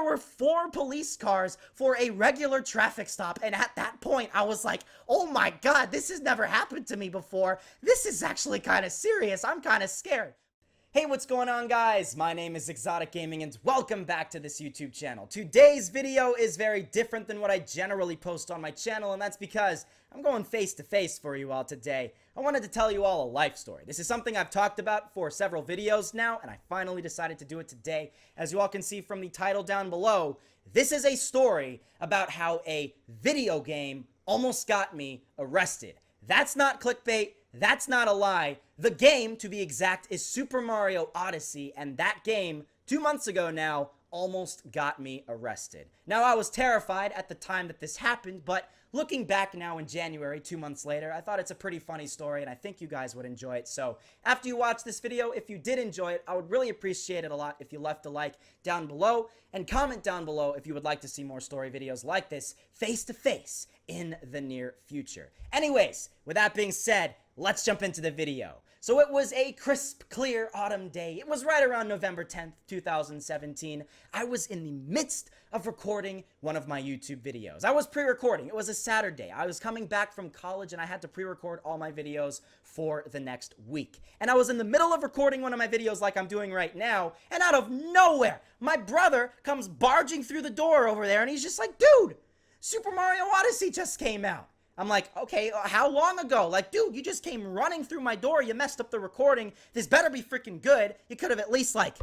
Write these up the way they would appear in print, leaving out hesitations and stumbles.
there were 4 police cars for a regular traffic stop. And at that point, I was like, oh my God, this has never happened to me before. This is actually kind of serious. I'm kind of scared. Hey, what's going on, guys? My name is ExxotikGaming and welcome back to this YouTube channel. Today's video is very different than what I generally post on my channel, and that's because I'm going face to face for you all today. I wanted to tell you all a life story. This is something I've talked about for several videos now, and I finally decided to do it today. As you all can see from the title down below, this is a story about how a video game almost got me arrested. That's not clickbait. That's not a lie. The game, to be exact, is Super Mario Odyssey, and that game, 2 months ago now, almost got me arrested. Now, I was terrified at the time that this happened, but looking back now in January, 2 months later, I thought it's a pretty funny story, and I think you guys would enjoy it. So, after you watch this video, if you did enjoy it, I would really appreciate it a lot if you left a like down below, and comment down below if you would like to see more story videos like this, face-to-face, in the near future. Anyways, with that being said, let's jump into the video. So it was a crisp, clear autumn day. It was right around November 10th, 2017. I was in the midst of recording one of my YouTube videos. I was pre-recording. It was a Saturday. I was coming back from college and I had to pre-record all my videos for the next week. And I was in the middle of recording one of my videos like I'm doing right now, and out of nowhere, my brother comes barging through the door over there and he's just like, dude, Super Mario Odyssey just came out. I'm like, okay, how long ago? Like, dude, you just came running through my door. You messed up the recording. This better be freaking good. You could have at least, like,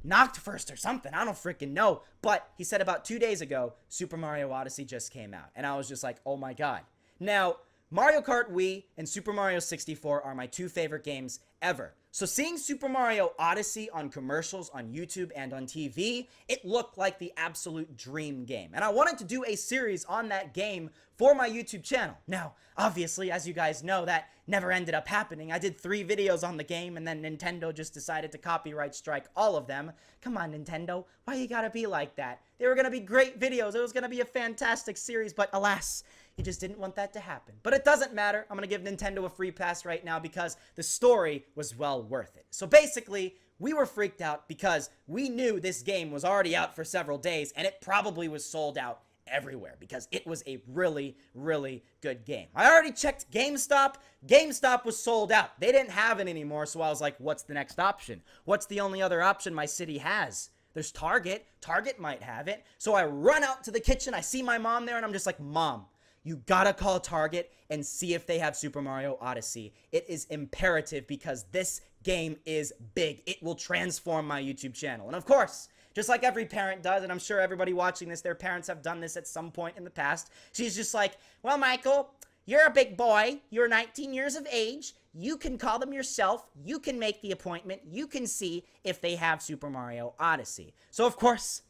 knocked first or something. I don't freaking know. But he said about 2 days ago, Super Mario Odyssey just came out. And I was just like, oh my God. Now, Mario Kart Wii and Super Mario 64 are my 2 favorite games ever. So seeing Super Mario Odyssey on commercials on YouTube and on TV, it looked like the absolute dream game. And I wanted to do a series on that game for my YouTube channel. Now, obviously, as you guys know, that never ended up happening. I did 3 videos on the game, and then Nintendo just decided to copyright strike all of them. Come on, Nintendo. Why you gotta be like that? They were gonna be great videos. It was gonna be a fantastic series, but alas, you just didn't want that to happen. But it doesn't matter. I'm gonna give Nintendo a free pass right now because the story was well worth it. So basically, we were freaked out because we knew this game was already out for several days, and it probably was sold out everywhere because it was a really, really good game. I already checked GameStop. GameStop was sold out. They didn't have it anymore, so I was like, what's the next option? What's the only other option my city has? There's Target. Target might have it. So I run out to the kitchen. I see my mom there, and I'm just like, Mom, you gotta call Target and see if they have Super Mario Odyssey. It is imperative because this game is big. It will transform my YouTube channel. And of course, just like every parent does, and I'm sure everybody watching this, their parents have done this at some point in the past, she's just like, well, Michael, you're a big boy. You're 19 years of age. You can call them yourself. You can make the appointment. You can see if they have Super Mario Odyssey. So, of course,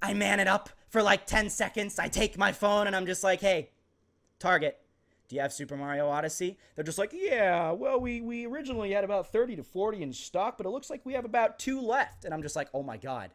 I man it up for like 10 seconds. I take my phone and I'm just like, hey, Target, do you have Super Mario Odyssey? They're just like, yeah, well, we originally had about 30 to 40 in stock, but it looks like we have about 2 left. And I'm just like, oh my God,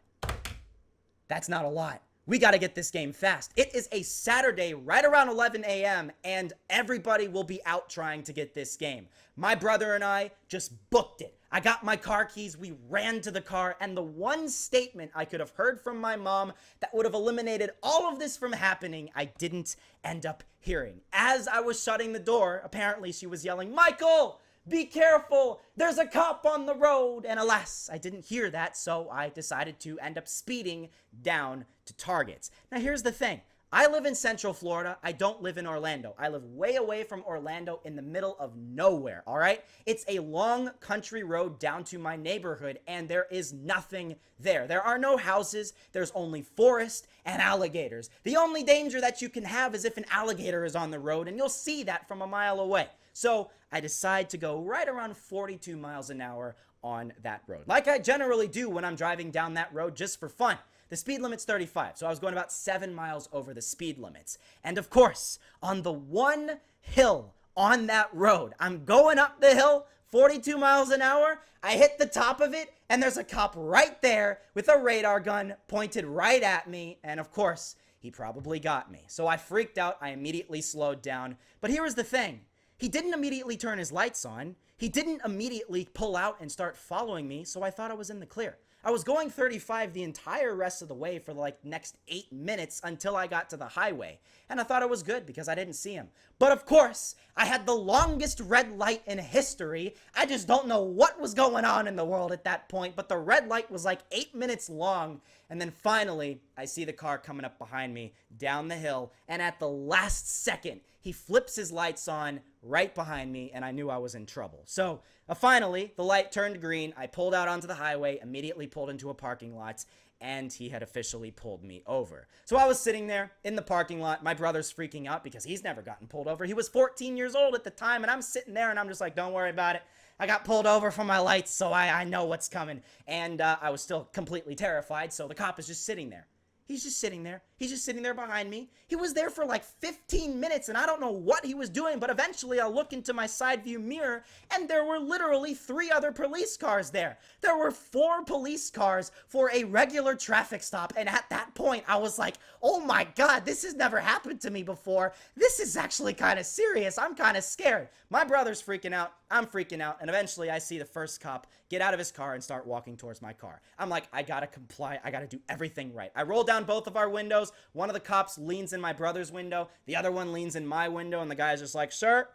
that's not a lot. We got to get this game fast. It is a Saturday right around 11 a.m. and everybody will be out trying to get this game. My brother and I just booked it. I got my car keys, we ran to the car, and the one statement I could have heard from my mom that would have eliminated all of this from happening, I didn't end up hearing. As I was shutting the door, apparently she was yelling, Michael, be careful, there's a cop on the road. And alas, I didn't hear that, so I decided to end up speeding down to Target. Now here's the thing. I live in Central Florida. I don't live in Orlando. I live way away from Orlando in the middle of nowhere, all right? It's a long country road down to my neighborhood, and there is nothing there. There are no houses. There's only forest and alligators. The only danger that you can have is if an alligator is on the road, and you'll see that from a mile away. So I decide to go right around 42 miles an hour on that road, like I generally do when I'm driving down that road just for fun. The speed limit's 35, so I was going about 7 miles over the speed limits. And of course, on the one hill on that road, I'm going up the hill, 42 miles an hour, I hit the top of it, and there's a cop right there with a radar gun pointed right at me, and of course, he probably got me. So I freaked out, I immediately slowed down. But here was the thing. He didn't immediately turn his lights on. He didn't immediately pull out and start following me, so I thought I was in the clear. I was going 35 the entire rest of the way for like next 8 minutes until I got to the highway. And I thought it was good because I didn't see him. But of course, I had the longest red light in history. I just don't know what was going on in the world at that point, but the red light was like 8 minutes long. And then finally, I see the car coming up behind me down the hill. And at the last second, he flips his lights on right behind me, and I knew I was in trouble. So finally, the light turned green. I pulled out onto the highway, immediately pulled into a parking lot, and he had officially pulled me over. So I was sitting there in the parking lot. My brother's freaking out because he's never gotten pulled over. He was 14 years old at the time, and I'm sitting there, and I'm just like, don't worry about it. I got pulled over for my lights, so I know what's coming. And I was still completely terrified, so the cop is just sitting there. He's just sitting there. He's just sitting there behind me. He was there for like 15 minutes, and I don't know what he was doing, but eventually I look into my side view mirror, and there were literally 3 other police cars there. There were 4 police cars for a regular traffic stop, and at that point, I was like, oh my god, this has never happened to me before. This is actually kind of serious. I'm kind of scared. My brother's freaking out. I'm freaking out, and eventually I see the first cop get out of his car and start walking towards my car. I'm like, I gotta comply. I gotta do everything right. I roll down both of our windows. One of the cops leans in my brother's window. The other one leans in my window, and the guy's just like, sir,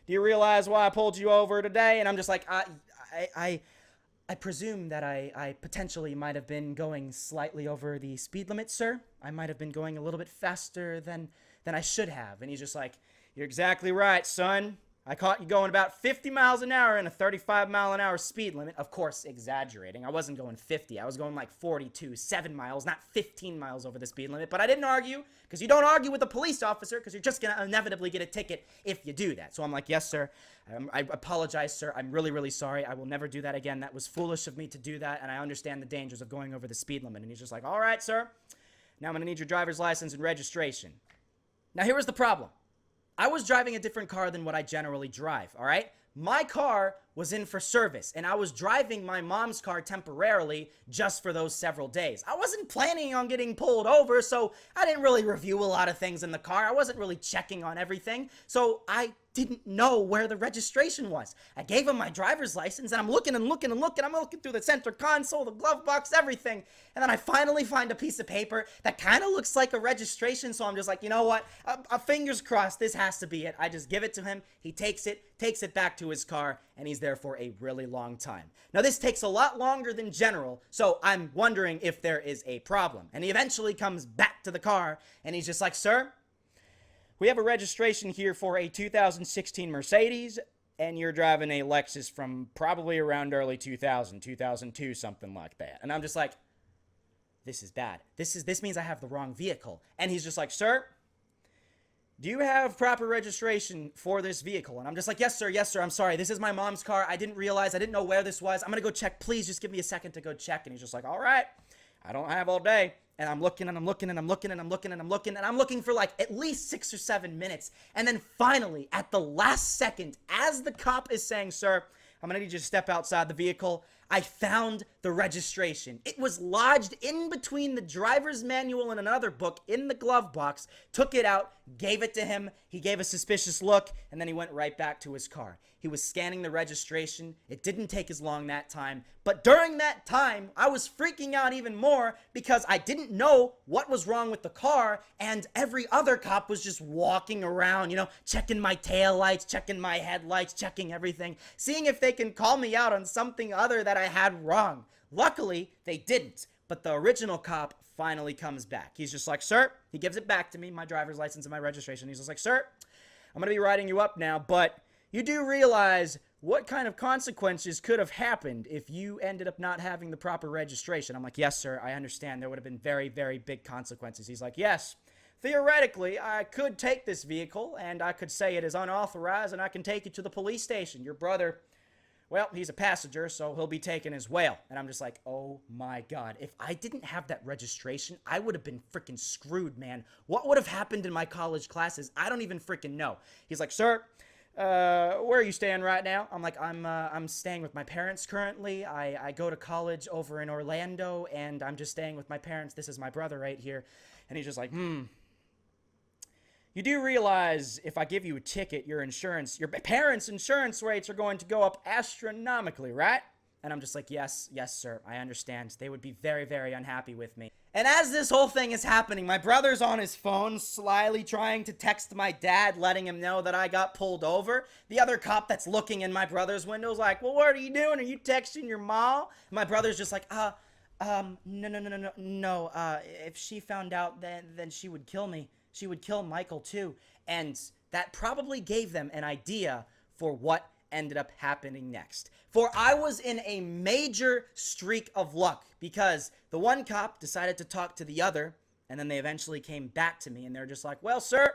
do you realize why I pulled you over today? And I'm just like, I presume that I potentially might have been going slightly over the speed limit, sir. I might have been going a little bit faster than I should have. And he's just like, you're exactly right, son. I caught you going about 50 miles an hour in a 35-mile-an-hour speed limit. Of course, exaggerating. I wasn't going 50. I was going like 42, 7 miles, not 15 miles over the speed limit. But I didn't argue, because you don't argue with a police officer, because you're just going to inevitably get a ticket if you do that. So I'm like, yes, sir. I apologize, sir. I'm really, really sorry. I will never do that again. That was foolish of me to do that, and I understand the dangers of going over the speed limit. And he's just like, all right, sir. Now I'm going to need your driver's license and registration. Now, here was the problem. I was driving a different car than what I generally drive, all right? My car was in for service, and I was driving my mom's car temporarily just for those several days. I wasn't planning on getting pulled over, so I didn't really review a lot of things in the car. I wasn't really checking on everything, so I didn't know where the registration was. I gave him my driver's license, and I'm looking and looking and looking. I'm looking through the center console, the glove box, everything. And then I finally find a piece of paper that kind of looks like a registration, so I'm just like, you know what? Fingers crossed, this has to be it. I just give it to him. He takes it back to his car, and he's there for a really long time. Now, this takes a lot longer than general, so I'm wondering if there is a problem. And he eventually comes back to the car, and he's just like, sir, we have a registration here for a 2016 Mercedes, and you're driving a Lexus from probably around early 2000, 2002, something like that. And I'm just like, this is bad. This means I have the wrong vehicle. And he's just like, sir, do you have proper registration for this vehicle? And I'm just like, yes, sir, I'm sorry. This is my mom's car. I didn't know where this was. I'm going to go check. Please just give me a second to go check. And he's just like, all right, I don't have all day. And I'm looking and I'm looking and I'm looking and I'm looking and I'm looking and I'm looking for like at least 6 or 7 minutes. And then finally, at the last second, as the cop is saying, sir, I'm going to need you to step outside the vehicle, I found the registration. It was lodged in between the driver's manual and another book in the glove box, took it out, gave it to him. He gave a suspicious look, and then he went right back to his car. He was scanning the registration. It didn't take as long that time. But during that time, I was freaking out even more because I didn't know what was wrong with the car, and every other cop was just walking around, checking my taillights, checking my headlights, checking everything, seeing if they can call me out on something other that I had wrong. Luckily, they didn't. But the original cop finally comes back. He's just like, sir, he gives it back to me, my driver's license and my registration. He's just like, sir, I'm going to be writing you up now, but you do realize what kind of consequences could have happened if you ended up not having the proper registration. I'm like, yes, sir, I understand. There would have been very, very big consequences. He's like, yes, theoretically, I could take this vehicle and I could say it is unauthorized and I can take it to the police station. Your brother, well, he's a passenger, so he'll be taken as well. And I'm just like, oh my God. If I didn't have that registration, I would have been freaking screwed, man. What would have happened in my college classes? I don't even freaking know. He's like, sir, where are you staying right now? I'm like, I'm staying with my parents currently. I go to college over in Orlando, and I'm just staying with my parents. This is my brother right here. And he's just like, You do realize if I give you a ticket, your parents' insurance rates are going to go up astronomically, right? And I'm just like, yes, sir, I understand. They would be very, very unhappy with me. And as this whole thing is happening, my brother's on his phone, slyly trying to text my dad, letting him know that I got pulled over. The other cop that's looking in my brother's window is like, well, what are you doing? Are you texting your mom? My brother's just like, no. If she found out, then she would kill me. She would kill Michael too. And that probably gave them an idea for what ended up happening next. For I was in a major streak of luck because the one cop decided to talk to the other, and then they eventually came back to me and they're just like, well, sir,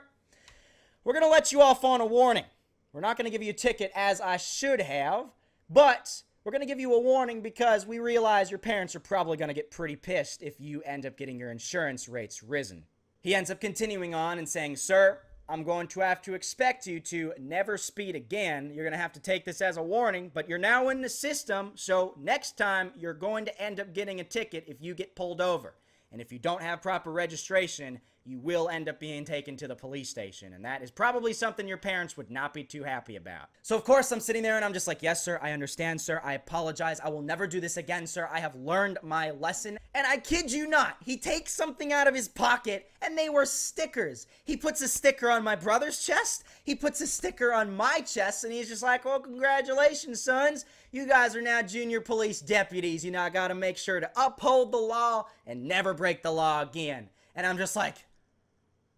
we're going to let you off on a warning. We're not going to give you a ticket as I should have, but we're going to give you a warning because we realize your parents are probably going to get pretty pissed if you end up getting your insurance rates risen. He ends up continuing on and saying, sir, I'm going to have to expect you to never speed again. You're going to have to take this as a warning, but you're now in the system, so next time you're going to end up getting a ticket if you get pulled over. And if you don't have proper registration, you will end up being taken to the police station. And that is probably something your parents would not be too happy about. So of course I'm sitting there and I'm just like, yes, sir, I understand, sir. I apologize. I will never do this again, sir. I have learned my lesson. And I kid you not, he takes something out of his pocket and they were stickers. He puts a sticker on my brother's chest. He puts a sticker on my chest and he's just like, well, congratulations, sons. You guys are now junior police deputies. You now got to make sure to uphold the law and never break the law again. And I'm just like,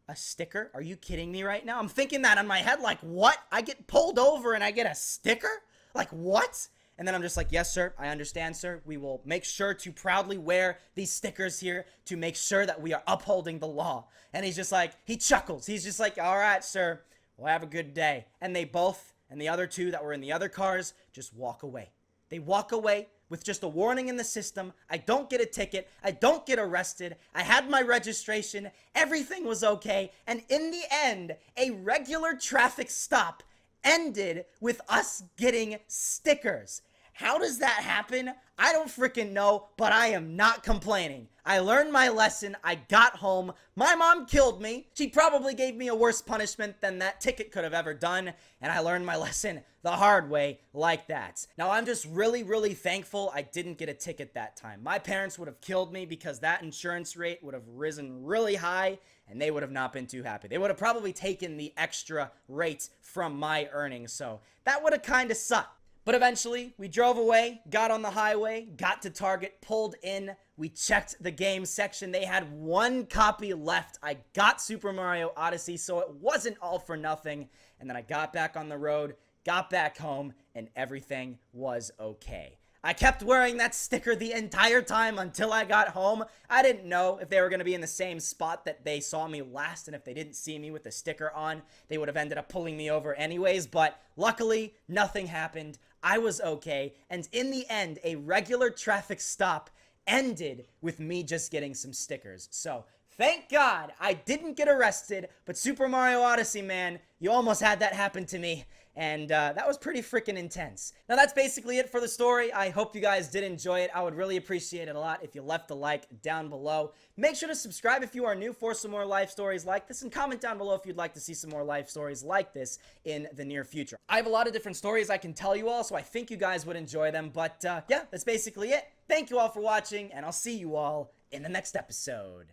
a sticker? Are you kidding me right now? I'm thinking that in my head, like, what? I get pulled over and I get a sticker? Like, what? And then I'm just like, yes, sir, I understand, sir. We will make sure to proudly wear these stickers here to make sure that we are upholding the law. And he's just like, he chuckles. He's just like, all right, sir, well, have a good day. And they both, and the other two that were in the other cars, just walk away. They walk away with just a warning in the system. I don't get a ticket. I don't get arrested. I had my registration. Everything was okay. And in the end, a regular traffic stop ended with us getting stickers. How does that happen? I don't freaking know, but I am not complaining. I learned my lesson. I got home. My mom killed me. She probably gave me a worse punishment than that ticket could have ever done. And I learned my lesson the hard way like that. Now, I'm just really, really thankful I didn't get a ticket that time. My parents would have killed me because that insurance rate would have risen really high and they would have not been too happy. They would have probably taken the extra rate from my earnings. So that would have kind of sucked. But eventually, we drove away, got on the highway, got to Target, pulled in, we checked the game section. They had one copy left. I got Super Mario Odyssey, so it wasn't all for nothing. And then I got back on the road, got back home, and everything was okay. I kept wearing that sticker the entire time until I got home. I didn't know if they were going to be in the same spot that they saw me last, and if they didn't see me with the sticker on, they would have ended up pulling me over anyways, but luckily, nothing happened. I was okay, and in the end, a regular traffic stop ended with me just getting some stickers. So, thank God I didn't get arrested, but Super Mario Odyssey, man, you almost had that happen to me. And that was pretty freaking intense. Now, that's basically it for the story. I hope you guys did enjoy it. I would really appreciate it a lot if you left a like down below. Make sure to subscribe if you are new for some more life stories like this, and comment down below if you'd like to see some more life stories like this in the near future. I have a lot of different stories I can tell you all, so I think you guys would enjoy them. But yeah, that's basically it. Thank you all for watching, and I'll see you all in the next episode.